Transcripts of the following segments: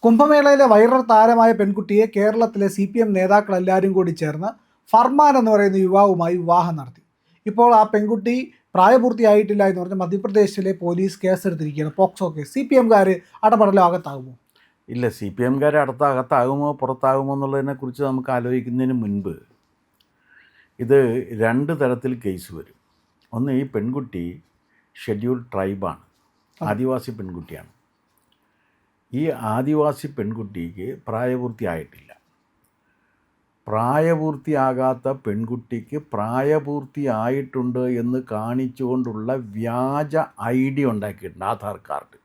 കുംഭമേളയിലെ viral താരമായ പെൺകുട്ടിയെ കേരളത്തിലെ CPM നേതാക്കളെല്ലാവരും കൂടി ചേർന്ന് ഫർമാൻ എന്ന് പറയുന്ന യുവാവുമായി വിവാഹം നടത്തി. ഇപ്പോൾ ആ പെൺകുട്ടി പ്രായപൂർത്തിയായിട്ടില്ല എന്ന് പറഞ്ഞ് മധ്യപ്രദേശിലെ പോലീസ് കേസെടുത്തിരിക്കുകയാണ്, പോക്സോ കേസ്. CPMകാർ അടപടലം അകത്താകുമോ? ഇല്ല, CPMകാർ അകത്താകുമോ പുറത്താകുമോ എന്നുള്ളതിനെക്കുറിച്ച് നമുക്ക് ആലോചിക്കുന്നതിന് മുൻപ് ഇത് രണ്ട് തരത്തിൽ കേസ് വരും. ഒന്ന്, ഈ പെൺകുട്ടി ഷെഡ്യൂൾഡ് ട്രൈബാണ്, ആദിവാസി പെൺകുട്ടിയാണ്. ഈ ആദിവാസി പെൺകുട്ടിക്ക് പ്രായപൂർത്തിയായിട്ടില്ല. പ്രായപൂർത്തിയാകാത്ത പെൺകുട്ടിക്ക് പ്രായപൂർത്തിയായിട്ടുണ്ട് എന്ന് കാണിച്ചുകൊണ്ടുള്ള വ്യാജ ID ഉണ്ടാക്കിയിട്ടുണ്ട്, ആധാർ കാർഡ്.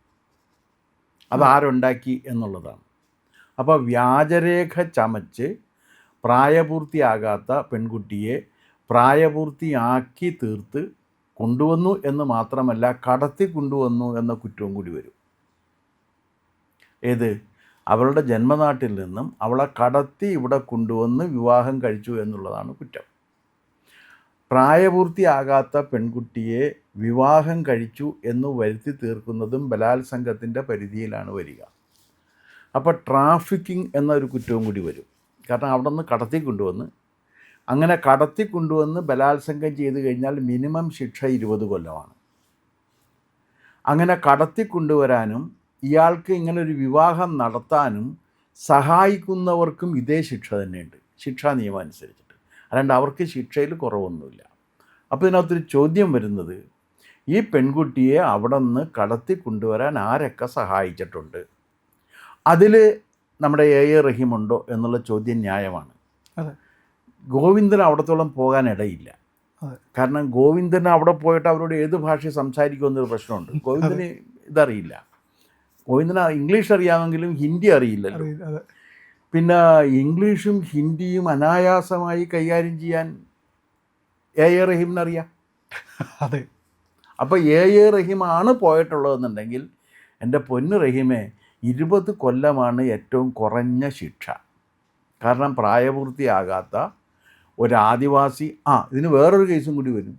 അതാരുണ്ടാക്കി എന്നുള്ളതാണ്. അപ്പോൾ വ്യാജരേഖ ചമച്ച് പ്രായപൂർത്തിയാകാത്ത പെൺകുട്ടിയെ പ്രായപൂർത്തിയാക്കി തീർത്ത് കൊണ്ടുവന്നു എന്ന് മാത്രമല്ല, കടത്തി കൊണ്ടുവന്നു എന്ന കുറ്റവും കൂടി വരും. ഏത്? അവളുടെ ജന്മനാട്ടിൽ നിന്നും അവളെ കടത്തി ഇവിടെ കൊണ്ടുവന്ന് വിവാഹം കഴിച്ചു എന്നുള്ളതാണ് കുറ്റം. പ്രായപൂർത്തിയാകാത്ത പെൺകുട്ടിയെ വിവാഹം കഴിച്ചു എന്ന് വരുത്തി തീർക്കുന്നതും ബലാത്സംഗത്തിൻ്റെ പരിധിയിലാണ് വരിക. അപ്പോൾ ട്രാഫിക്കിംഗ് എന്നൊരു കുറ്റവും കൂടി വരും. കാരണം അവിടെ നിന്ന് കടത്തി കൊണ്ടുവന്ന്, അങ്ങനെ കടത്തി കൊണ്ടുവന്ന് ബലാത്സംഗം ചെയ്തു കഴിഞ്ഞാൽ മിനിമം ശിക്ഷ 20 കൊല്ലമാണ്. അങ്ങനെ കടത്തി കൊണ്ടുവരാനും ഇയാൾക്ക് ഇങ്ങനൊരു വിവാഹം നടത്താനും സഹായിക്കുന്നവർക്കും ഇതേ ശിക്ഷ തന്നെയുണ്ട്, ശിക്ഷാ നിയമം അനുസരിച്ചിട്ട്. അല്ലാണ്ട് അവർക്ക് ശിക്ഷയിൽ കുറവൊന്നുമില്ല. അപ്പോൾ ഇതിനകത്തൊരു ചോദ്യം വരുന്നത്, ഈ പെൺകുട്ടിയെ അവിടെ നിന്ന് കടത്തി കൊണ്ടുവരാൻ ആരൊക്കെ സഹായിച്ചിട്ടുണ്ട്? അതിൽ നമ്മുടെ A.A. റഹീമുണ്ടോ എന്നുള്ള ചോദ്യം ന്യായമാണ്. ഗോവിന്ദൻ അവിടത്തോളം പോകാൻ ഇടയില്ല. കാരണം ഗോവിന്ദൻ അവിടെ പോയിട്ട് അവരോട് ഏത് ഭാഷ സംസാരിക്കുമെന്നൊരു പ്രശ്നമുണ്ട്. ഗോവിന്ദന് ഇതറിയില്ല. ഗോവിന്ദന് ഇംഗ്ലീഷ് അറിയാമെങ്കിലും ഹിന്ദി അറിയില്ലല്ലോ. പിന്നെ ഇംഗ്ലീഷും ഹിന്ദിയും അനായാസമായി കൈകാര്യം ചെയ്യാൻ A.A. റഹീമിനറിയാം. അതെ. അപ്പോൾ A.A. റഹീമാണ് പോയിട്ടുള്ളതെന്നുണ്ടെങ്കിൽ, എൻ്റെ പൊന്നു റഹീമെ, 20 കൊല്ലമാണ് ഏറ്റവും കുറഞ്ഞ ശിക്ഷ. കാരണം പ്രായപൂർത്തിയാകാത്ത ഒരു ആദിവാസി, ഇതിന് വേറൊരു കേസും കൂടി വരും,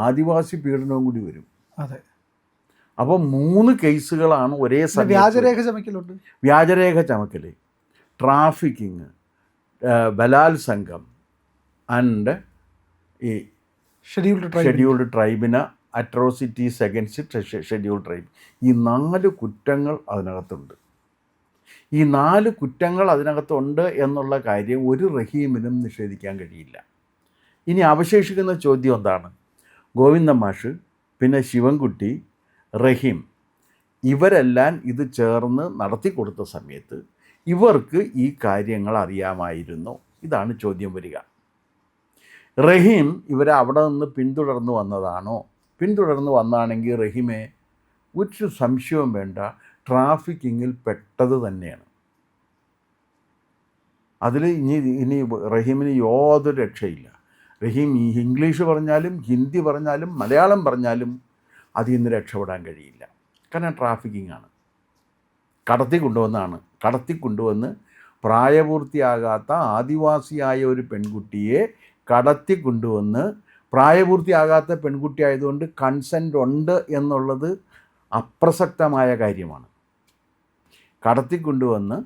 ആദിവാസി പീഡനവും കൂടി വരും. അതെ. അപ്പോൾ 3 കേസുകളാണ് ഒരേ സമയം. വ്യാജരേഖ ചമക്കൽ, ട്രാഫിക്കിങ്, ബലാത്സംഗം ആൻഡ് ഈ ഷെഡ്യൂൾഡ് ട്രൈബിന് അട്രോസിറ്റീസ് അഗൻസ്റ്റ് ഷെഡ്യൂൾഡ് ട്രൈബ്. ഈ 4 കുറ്റങ്ങൾ അതിനകത്തുണ്ട്. ഈ 4 കുറ്റങ്ങൾ അതിനകത്തുണ്ട് എന്നുള്ള കാര്യം ഒരു റഹീമിനും നിഷേധിക്കാൻ കഴിയില്ല. ഇനി അവശേഷിക്കുന്ന ചോദ്യം എന്താണ്? ഗോവിന്ദൻ മാഷ്, പിന്നെ ശിവൻകുട്ടി, റഹീം, ഇവരെല്ലാം ഇത് ചേർന്ന് നടത്തി കൊടുത്ത സമയത്ത് ഇവർക്ക് ഈ കാര്യങ്ങൾ അറിയാമായിരുന്നു? ഇതാണ് ചോദ്യം വരിക. റഹീം ഇവരെ അവിടെ നിന്ന് പിന്തുടർന്ന് വന്നതാണോ? പിന്തുടർന്ന് വന്നാണെങ്കിൽ റഹീമെ, ഒരു സംശയവും വേണ്ട, ട്രാഫിക്കിങ്ങിൽ പെട്ടത് തന്നെയാണ്. അതിൽ ഇനി റഹീമിന് യാതൊരു രക്ഷയില്ല. റഹീം ഇംഗ്ലീഷ് പറഞ്ഞാലും ഹിന്ദി പറഞ്ഞാലും മലയാളം പറഞ്ഞാലും അതിൽ നിന്ന് രക്ഷപ്പെടാൻ കഴിയില്ല. കാരണം ട്രാഫിക്കിംഗ് ആണ്, കടത്തി കൊണ്ടുവന്ന് പ്രായപൂർത്തിയാകാത്ത ആദിവാസിയായ ഒരു പെൺകുട്ടിയെ കടത്തി കൊണ്ടുവന്ന്, പ്രായപൂർത്തിയാകാത്ത പെൺകുട്ടി ആയതുകൊണ്ട് കൺസെൻ്റ് ഉണ്ട് എന്നുള്ളത് അപ്രസക്തമായ കാര്യമാണ്. കടത്തിക്കൊണ്ടുവന്ന്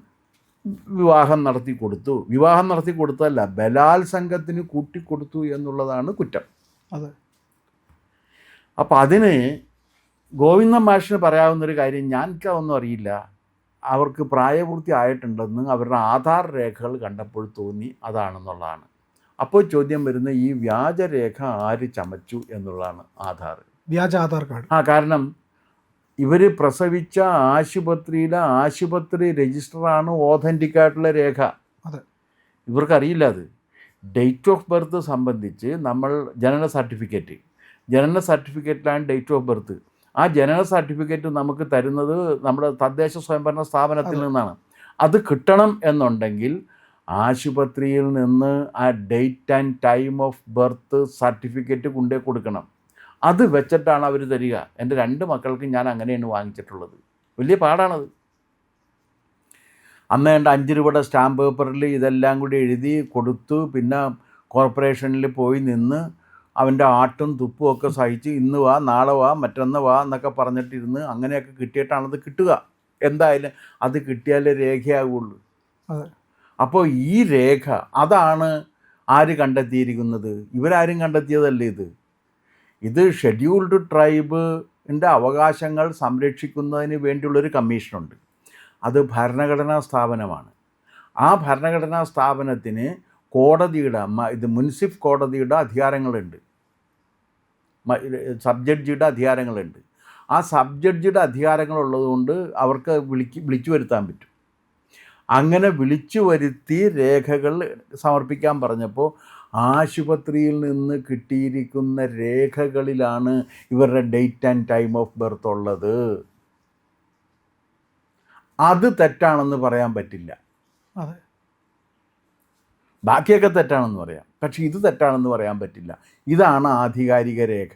വിവാഹം നടത്തി കൊടുത്തല്ല, ബലാത്സംഗത്തിന് കൂട്ടിക്കൊടുത്തു എന്നുള്ളതാണ് കുറ്റം. അതെ. അപ്പോൾ അതിന് ഗോവിന്ദൻ മാഷിന് പറയാവുന്നൊരു കാര്യം, ഞാനൊന്നും അറിയില്ല, അവർക്ക് പ്രായപൂർത്തി ആയിട്ടുണ്ടെന്ന് അവരുടെ ആധാർ രേഖകൾ കണ്ടപ്പോൾ തോന്നി, അതാണെന്നുള്ളതാണ്. അപ്പോൾ ചോദ്യം വരുന്ന, ഈ വ്യാജരേഖ ആര് ചമച്ചു എന്നുള്ളതാണ്. വ്യാജ ആധാർ കാർഡ്. കാരണം ഇവർ പ്രസവിച്ച ആശുപത്രിയിലെ ആശുപത്രി രജിസ്റ്ററാണ് ഓഥൻറ്റിക് ആയിട്ടുള്ള രേഖ. അതെ. ഇവർക്കറിയില്ല അത്. ഡേറ്റ് ഓഫ് ബർത്ത് സംബന്ധിച്ച് നമ്മൾ ജനന സർട്ടിഫിക്കറ്റിലാണ് ഡേറ്റ് ഓഫ് ബർത്ത്. ആ ജനന സർട്ടിഫിക്കറ്റ് നമുക്ക് തരുന്നത് നമ്മുടെ തദ്ദേശ സ്വയംഭരണ സ്ഥാപനത്തിൽ നിന്നാണ്. അത് കിട്ടണം എന്നുണ്ടെങ്കിൽ ആശുപത്രിയിൽ നിന്ന് ആ date and time of birth certificate കൊണ്ടേ കൊടുക്കണം. അത് വെച്ചിട്ടാണ് അവർ തരിക. എൻ്റെ 2 മക്കൾക്ക് ഞാൻ അങ്ങനെയാണ് വാങ്ങിച്ചിട്ടുള്ളത്. വലിയ പാടാണത്. അന്ന് എൻ്റെ 5 രൂപയുടെ സ്റ്റാമ്പ് പേപ്പറിൽ ഇതെല്ലാം കൂടി എഴുതി കൊടുത്തു. പിന്നെ കോർപ്പറേഷനിൽ പോയി നിന്ന് അവൻ്റെ ആട്ടും തുപ്പും ഒക്കെ സഹിച്ച് ഇന്ന് വാ നാളെ വാ മറ്റന്ന് വാ എന്നൊക്കെ പറഞ്ഞിട്ടിരുന്ന് അങ്ങനെയൊക്കെ കിട്ടിയിട്ടാണത് കിട്ടുക. എന്തായാലും അത് കിട്ടിയാലേ രേഖയാകുള്ളൂ. അതെ. അപ്പോൾ ഈ രേഖ അതാണ് ആര് കണ്ടെത്തിയിരിക്കുന്നത്? ഇവരാരും കണ്ടെത്തിയതല്ല ഇത് ഷെഡ്യൂൾഡ് ട്രൈബിൻ്റെ അവകാശങ്ങൾ സംരക്ഷിക്കുന്നതിന് വേണ്ടിയുള്ളൊരു കമ്മീഷനുണ്ട്. അത് ഭരണഘടനാ സ്ഥാപനമാണ്. ആ ഭരണഘടനാ സ്ഥാപനത്തിന് കോടതിയുടെ മുൻസിഫ് കോടതിയുടെ അധികാരങ്ങളുണ്ട്, സബ് ജഡ്ജിയുടെ അധികാരങ്ങളുണ്ട്. ആ സബ് ജഡ്ജിയുടെ അധികാരങ്ങളുള്ളതുകൊണ്ട് അവർക്ക് വിളിച്ചു വരുത്താൻ പറ്റും. അങ്ങനെ വിളിച്ചു വരുത്തി രേഖകൾ സമർപ്പിക്കാൻ പറഞ്ഞപ്പോൾ ആശുപത്രിയിൽ നിന്ന് കിട്ടിയിരിക്കുന്ന രേഖകളിലാണ് ഇവരുടെ date and time of birth ഉള്ളത്. അത് തെറ്റാണെന്ന് പറയാൻ പറ്റില്ല. അതെ. ബാക്കിയൊക്കെ തെറ്റാണെന്ന് പറയാം, പക്ഷെ ഇത് തെറ്റാണെന്ന് പറയാൻ പറ്റില്ല. ഇതാണ് ആധികാരിക രേഖ.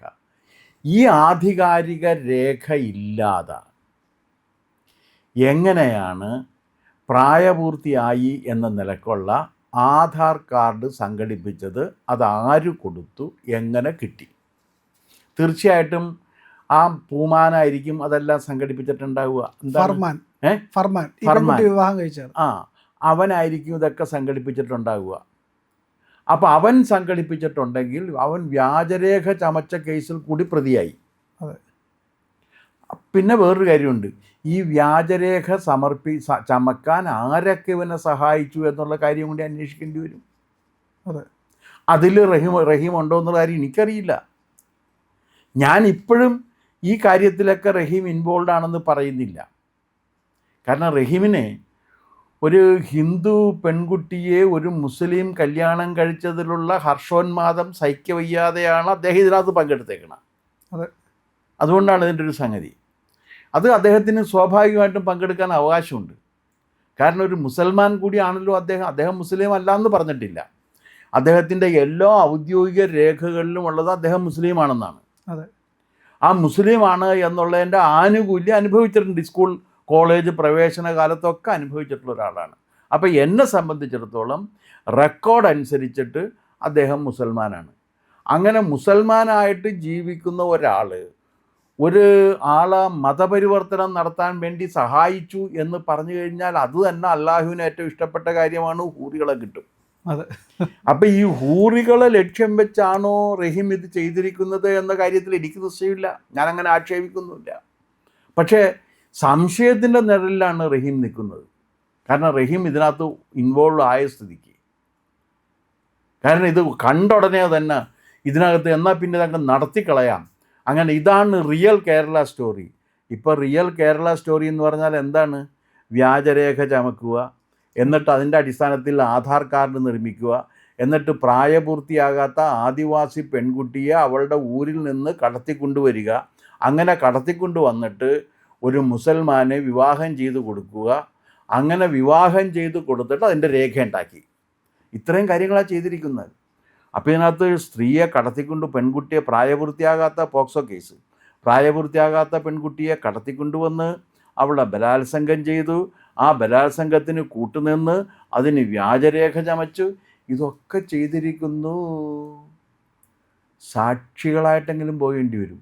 ഈ ആധികാരിക രേഖ ഇല്ലാതെ എങ്ങനെയാണ് പ്രായപൂർത്തിയായി എന്ന നിലക്കുള്ള ആധാർ കാർഡ് സംഘടിപ്പിച്ചത്? അതാര് കൊടുത്തു? എങ്ങനെ കിട്ടി? തീർച്ചയായിട്ടും ആ പൂമാനായിരിക്കും അതെല്ലാം സംഘടിപ്പിച്ചിട്ടുണ്ടാവുക. ഫർമാൻ വിവാഹം കഴിച്ചത്. അവനായിരിക്കും ഇതൊക്കെ സംഘടിപ്പിച്ചിട്ടുണ്ടാവുക. അപ്പോൾ അവൻ സംഘടിപ്പിച്ചിട്ടുണ്ടെങ്കിൽ അവൻ വ്യാജരേഖ ചമച്ച കേസിൽ കൂടി പ്രതിയായി. പിന്നെ വേറൊരു കാര്യമുണ്ട്, ഈ വ്യാജരേഖ ചമക്കാൻ ആരൊക്കെ ഇവനെ സഹായിച്ചു എന്നുള്ള കാര്യം കൂടി അന്വേഷിക്കേണ്ടി വരും. അതിൽ റഹീം ഉണ്ടോ എന്നുള്ള കാര്യം എനിക്കറിയില്ല. ഞാൻ ഇപ്പോഴും ഈ കാര്യത്തിലൊക്കെ റഹീം ഇൻവോൾവ് ആണെന്ന് പറയുന്നില്ല. കാരണം റഹീമിനെ ഒരു ഹിന്ദു പെൺകുട്ടിയെ ഒരു മുസ്ലിം കല്യാണം കഴിച്ചതിലുള്ള ഹർഷോന്മാദം സഹിക്കവയ്യാതെയാണ് അദ്ദേഹം ഇതിനകത്ത് പങ്കെടുത്തേക്കണം. അതുകൊണ്ടാണ് ഇതിൻ്റെ ഒരു സംഗതി. അത് അദ്ദേഹത്തിന് സ്വാഭാവികമായിട്ടും പങ്കെടുക്കാൻ അവകാശമുണ്ട്. കാരണം ഒരു മുസൽമാൻ കൂടിയാണല്ലോ അദ്ദേഹം മുസ്ലിം അല്ല എന്ന് പറഞ്ഞിട്ടില്ല. അദ്ദേഹത്തിൻ്റെ എല്ലാ ഔദ്യോഗിക രേഖകളിലും ഉള്ളത് അദ്ദേഹം മുസ്ലിമാണെന്നാണ്. ആ മുസ്ലിമാണ് എന്നുള്ളതിൻ്റെ ആനുകൂല്യം അനുഭവിച്ചിട്ടുണ്ട്. സ്കൂൾ കോളേജ് പ്രവേശന കാലത്തൊക്കെ അനുഭവിച്ചിട്ടുള്ള ഒരാളാണ്. അപ്പോൾ എന്നെ സംബന്ധിച്ചിടത്തോളം റെക്കോർഡ് അനുസരിച്ചിട്ട് അദ്ദേഹം മുസൽമാനാണ്. അങ്ങനെ മുസൽമാനായിട്ട് ജീവിക്കുന്ന ഒരാൾ ഒരു ആളെ മതപരിവർത്തനം നടത്താൻ വേണ്ടി സഹായിച്ചു എന്ന് പറഞ്ഞു കഴിഞ്ഞാൽ അത് തന്നെ അള്ളാഹുവിന് ഏറ്റവും ഇഷ്ടപ്പെട്ട കാര്യമാണ്. ഹൂറികളെ കിട്ടും. അപ്പം ഈ ഹൂറികളെ ലക്ഷ്യം വെച്ചാണോ റഹീം ഇത് ചെയ്തിരിക്കുന്നത് എന്ന കാര്യത്തിൽ എനിക്ക് നിശ്ചയമില്ല. ഞാനങ്ങനെ ആക്ഷേപിക്കുന്നുമില്ല. പക്ഷേ സംശയത്തിൻ്റെ നിഴലിലാണ് റഹീം നിൽക്കുന്നത്. കാരണം റഹീം ഇതിനകത്ത് ഇൻവോൾവ് ആയ സ്ഥിതിക്ക്, കാരണം ഇത് കണ്ട ഉടനെ തന്നെ ഇതിനകത്ത് എന്നാൽ പിന്നെ ഇതങ്ങ് നടത്തിക്കളയാം. അങ്ങനെ ഇതാണ് റിയൽ കേരള സ്റ്റോറി. ഇപ്പോൾ റിയൽ കേരള സ്റ്റോറി എന്ന് പറഞ്ഞാൽ എന്താണ്? വ്യാജരേഖ ചമക്കുക, എന്നിട്ട് അതിൻ്റെ അടിസ്ഥാനത്തിൽ ആധാർ കാർഡ് നിർമ്മിക്കുക, എന്നിട്ട് പ്രായപൂർത്തിയാകാത്ത ആദിവാസി പെൺകുട്ടിയെ അവളുടെ ഊരിൽ നിന്ന് കടത്തിക്കൊണ്ടുവരിക, അങ്ങനെ കടത്തിക്കൊണ്ട് വന്നിട്ട് ഒരു മുസൽമാനെ വിവാഹം ചെയ്ത് കൊടുക്കുക, അങ്ങനെ വിവാഹം ചെയ്ത് കൊടുത്തിട്ട് അതിൻ്റെ രേഖ ഉണ്ടാക്കി. ഇത്രയും കാര്യങ്ങളാണ് ചെയ്തിരിക്കുന്നത്. അപ്പോൾ ഇതിനകത്ത് സ്ത്രീയെ കടത്തിക്കൊണ്ട് പെൺകുട്ടിയെ പ്രായപൂർത്തിയാകാത്ത പോക്സോ കേസ്, പ്രായപൂർത്തിയാകാത്ത പെൺകുട്ടിയെ കടത്തിക്കൊണ്ടുവന്ന് അവളെ ബലാത്സംഗം ചെയ്തു, ആ ബലാത്സംഗത്തിന് കൂട്ടുനിന്ന് അതിന് വ്യാജരേഖ ചമച്ചു. ഇതൊക്കെ ചെയ്തിരിക്കുന്നു. സാക്ഷികളായിട്ടെങ്കിലും പോകേണ്ടി വരും.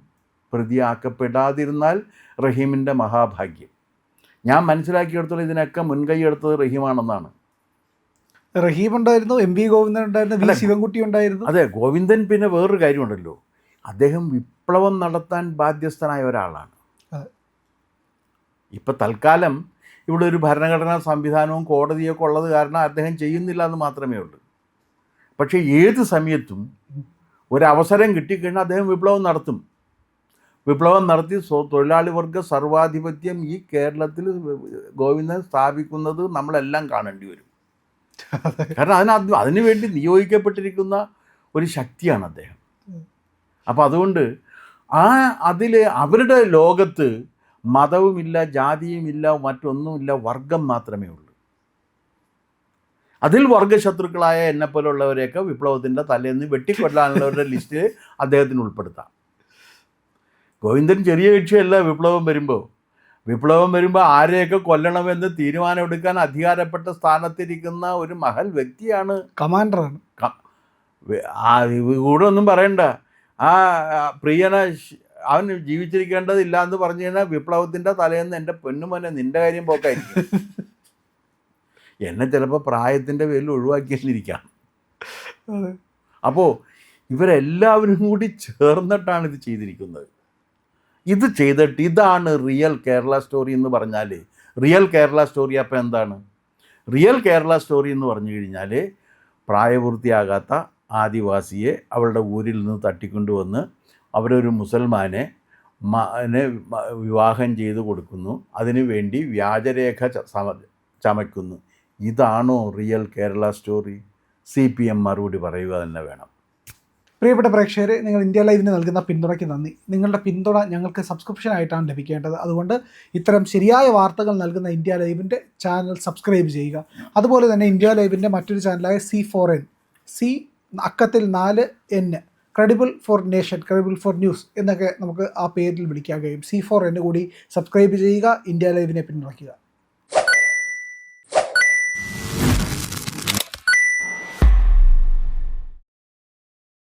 പ്രതിയാക്കപ്പെടാതിരുന്നാൽ റഹീമിൻ്റെ മഹാഭാഗ്യം. ഞാൻ മനസ്സിലാക്കിയെടുത്തോളം ഇതിനൊക്കെ മുൻകൈ എടുത്തത് റഹീമാണെന്നാണ്. റഹീം ഉണ്ടായിരുന്നു, എം വി ഗോവിന്ദൻ ഉണ്ടായിരുന്നു, വി ശിവൻകുട്ടി ഉണ്ടായിരുന്നു. അതെ, ഗോവിന്ദൻ. പിന്നെ വേറൊരു കാര്യമുണ്ടല്ലോ, അദ്ദേഹം വിപ്ലവം നടത്താൻ ബാധ്യസ്ഥനായ ഒരാളാണ്. ഇപ്പം തൽക്കാലം ഇവിടെ ഒരു ഭരണഘടനാ സംവിധാനവും കോടതിയൊക്കെ ഉള്ളത് കാരണം അദ്ദേഹം ചെയ്യുന്നില്ല എന്ന് മാത്രമേ ഉള്ളൂ. പക്ഷേ ഏത് സമയത്തും ഒരവസരം കിട്ടിക്കഴിഞ്ഞാൽ അദ്ദേഹം വിപ്ലവം നടത്തും. വിപ്ലവം നടത്തി തൊഴിലാളി വർഗ സർവാധിപത്യം ഈ കേരളത്തിൽ ഗോവിന്ദൻ സ്ഥാപിക്കുന്നത് നമ്മളെല്ലാം കാണേണ്ടി വരും. കാരണം അതിനു വേണ്ടി നിയോഗിക്കപ്പെട്ടിരിക്കുന്ന ഒരു ശക്തിയാണ് അദ്ദേഹം. അപ്പോൾ അതുകൊണ്ട് അതിൽ അവരുടെ ലോകത്ത് മതവുമില്ല, ജാതിയുമില്ല, മറ്റൊന്നുമില്ല, വർഗം മാത്രമേ ഉള്ളൂ. അതിൽ വർഗശത്രുക്കളായ എന്നെപ്പോലുള്ളവരെയൊക്കെ വിപ്ലവത്തിൻ്റെ തലേന്ന് വെട്ടിക്കൊല്ലാനുള്ളവരുടെ ലിസ്റ്റ് അദ്ദേഹത്തിന് ഉൾപ്പെടുത്താം. ഗോവിന്ദൻ ചെറിയ കക്ഷിയല്ല. വിപ്ലവം വരുമ്പോൾ ആരെയൊക്കെ കൊല്ലണമെന്ന് തീരുമാനമെടുക്കാൻ അധികാരപ്പെട്ട സ്ഥാനത്തിരിക്കുന്ന ഒരു മഹൽ വ്യക്തിയാണ്, കമാൻഡറാണ്. കൂടെ ഒന്നും പറയണ്ട. ആ പ്രിയനെ അവൻ ജീവിച്ചിരിക്കേണ്ടതില്ല എന്ന് പറഞ്ഞു കഴിഞ്ഞാൽ വിപ്ലവത്തിൻ്റെ തലേന്ന് എൻ്റെ പൊന്നുമോനെ നിൻ്റെ കാര്യം പോക്കായിരിക്കും. എന്നെ ചിലപ്പോൾ പ്രായത്തിൻ്റെ പേരിൽ ഒഴിവാക്കിയെന്നിരിക്കാം. അപ്പോൾ ഇവരെല്ലാവരും കൂടി ചേർന്നിട്ടാണ് ഇത് ചെയ്തിരിക്കുന്നത്. ഇത് ചെയ്തിട്ട് ഇതാണ് റിയൽ കേരള സ്റ്റോറി എന്ന് പറഞ്ഞാൽ, റിയൽ കേരള സ്റ്റോറി അപ്പോൾ എന്താണ്? റിയൽ കേരള സ്റ്റോറി എന്ന് പറഞ്ഞു കഴിഞ്ഞാൽ പ്രായപൂർത്തിയാകാത്ത ആദിവാസിയെ അവളുടെ ഊരിൽ നിന്ന് തട്ടിക്കൊണ്ടുവന്ന് അവരൊരു മുസൽമാനെ വിവാഹം ചെയ്ത് കൊടുക്കുന്നു, അതിനു വേണ്ടി വ്യാജരേഖ ചമയ്ക്കുന്നു. ഇതാണോ റിയൽ കേരള സ്റ്റോറി? CPM മറുപടി പറയുക തന്നെ വേണം. പ്രിയപ്പെട്ട പ്രേക്ഷകരെ, നിങ്ങൾ ഇന്ത്യ ലൈവിന് നൽകുന്ന പിന്തുണയ്ക്ക് നന്ദി. നിങ്ങളുടെ പിന്തുണ ഞങ്ങൾക്ക് സബ്സ്ക്രിപ്ഷനായിട്ടാണ് ലഭിക്കേണ്ടത്. അതുകൊണ്ട് ഇത്തരം ശരിയായ വാർത്തകൾ നൽകുന്ന ഇന്ത്യ ലൈവിൻ്റെ ചാനൽ സബ്സ്ക്രൈബ് ചെയ്യുക. അതുപോലെ തന്നെ ഇന്ത്യ ലൈവിൻ്റെ മറ്റൊരു ചാനലായ C4N, C അക്കത്തിൽ 4N, credible for nation, credible for news എന്നൊക്കെ നമുക്ക് ആ പേരിൽ വിളിക്കാൻ കഴിയും. C4N കൂടി സബ്സ്ക്രൈബ് ചെയ്യുക, ഇന്ത്യ ലൈവിനെ പിന്തുണയ്ക്കുക.